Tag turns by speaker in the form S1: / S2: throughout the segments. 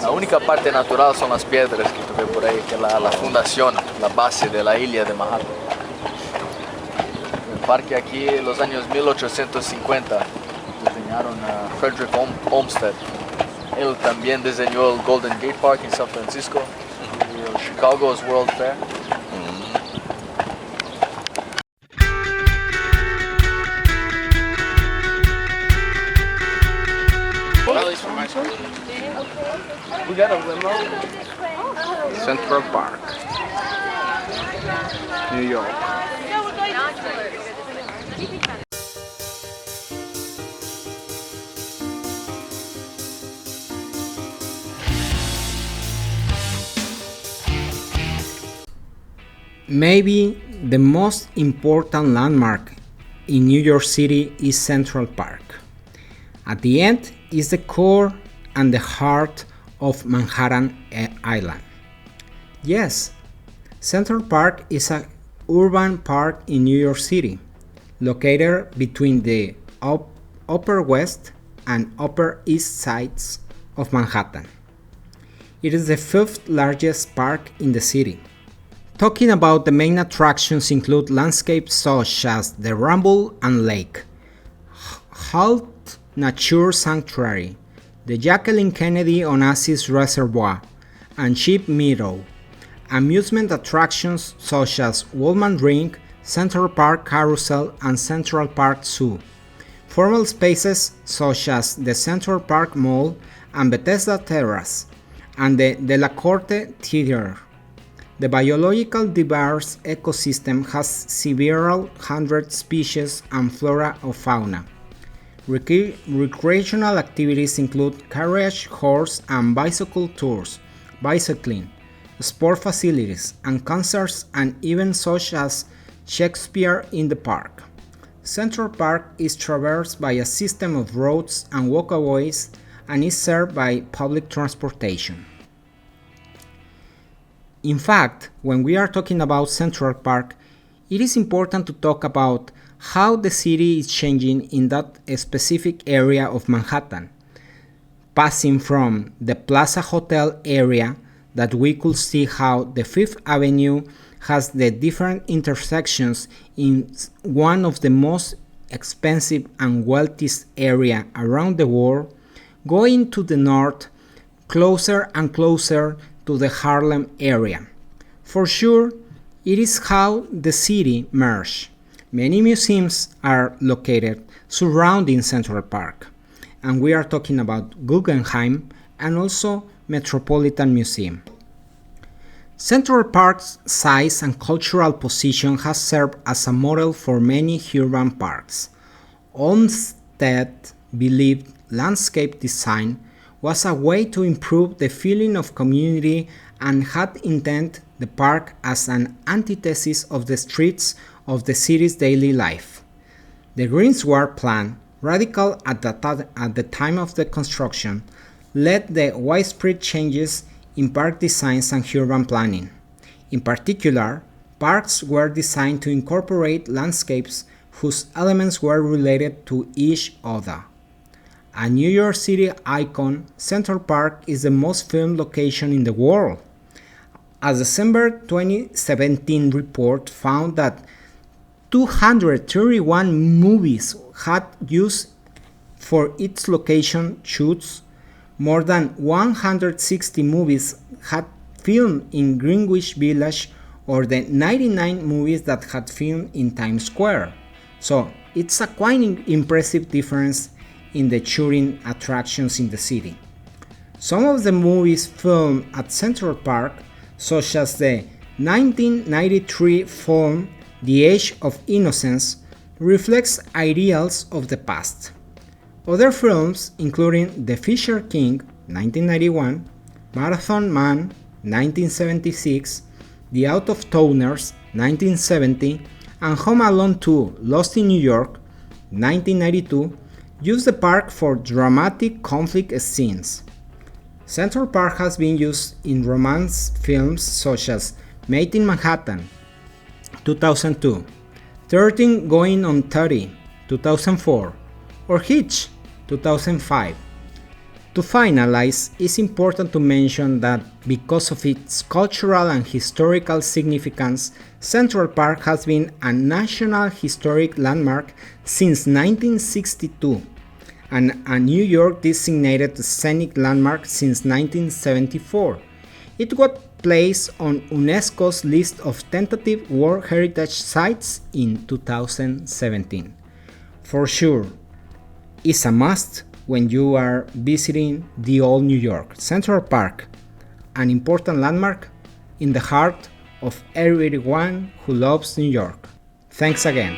S1: La única parte natural son las piedras que tú ves por ahí, que es la fundación, la base de la isla de Manhattan. El parque aquí en los años 1850 diseñaron a Frederick Olmsted. Él también diseñó el Golden Gate Park en San Francisco y el Chicago's World Fair.
S2: We got a limo. Central Park, New York.
S3: Maybe the most important landmark in New York City is Central Park. At the end is the core and the heart of Manhattan Island. Yes, Central Park is an urban park in New York City, located between the Upper West and Upper East sides of Manhattan. It is the fifth largest park in the city. Talking about the main attractions include landscapes such as the Rumble and Lake, Halt Nature Sanctuary, the Jacqueline Kennedy Onassis Reservoir, and Sheep Meadow. Amusement attractions such as Woolman Ring, Central Park Carousel, and Central Park Zoo. Formal spaces such as the Central Park Mall and Bethesda Terrace, and the De La Corte Theater. The biological diverse ecosystem has several hundred species and flora or fauna. Recreational activities include carriage, horse and bicycle tours, bicycling, sport facilities, and concerts and events such as Shakespeare in the Park. Central Park is traversed by a system of roads and walkways and is served by public transportation. In fact, when we are talking about Central Park, it is important to talk about how the city is changing in that specific area of Manhattan, passing from the Plaza Hotel area that we could see how the Fifth Avenue has the different intersections in one of the most expensive and wealthiest area around the world, going to the north, closer and closer to the Harlem area. For sure, it is how the city merged. Many museums are located surrounding Central Park, and we are talking about Guggenheim and also Metropolitan Museum. Central Park's size and cultural position has served as a model for many urban parks. Olmsted believed landscape design was a way to improve the feeling of community and had intended the park as an antithesis of the streets of the city's daily life. The greensward plan, radical at the time of the construction, led the widespread changes in park designs and urban planning. In particular, parks were designed to incorporate landscapes whose elements were related to each other. A New York City icon, Central Park is the most filmed location in the world. A December 2017 report found that 231 movies had used for its location shoots. More than 160 movies had filmed in Greenwich Village, or the 99 movies that had filmed in Times Square. So it's a quite impressive difference in the shooting attractions in the city. Some of the movies filmed at Central Park, such as the 1993 film The Age of Innocence, reflects ideals of the past. Other films, including The Fisher King, 1991, Marathon Man, 1976, The Out-of-Towners, 1970, and Home Alone 2, Lost in New York, 1992, use the park for dramatic conflict scenes. Central Park has been used in romance films such as Made in Manhattan, 2002, 13 Going on 30, 2004, or Hitch, 2005. To finalize, it's important to mention that because of its cultural and historical significance, Central Park has been a National Historic Landmark since 1962 and a New York designated scenic landmark since 1974. It got placed on UNESCO's list of tentative World Heritage Sites in 2017. For sure, it's a must when you are visiting the old New York. Central Park, an important landmark in the heart of everyone who loves New York. Thanks again.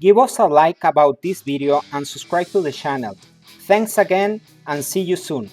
S3: Give us a like about this video and subscribe to the channel. Thanks again and see you soon.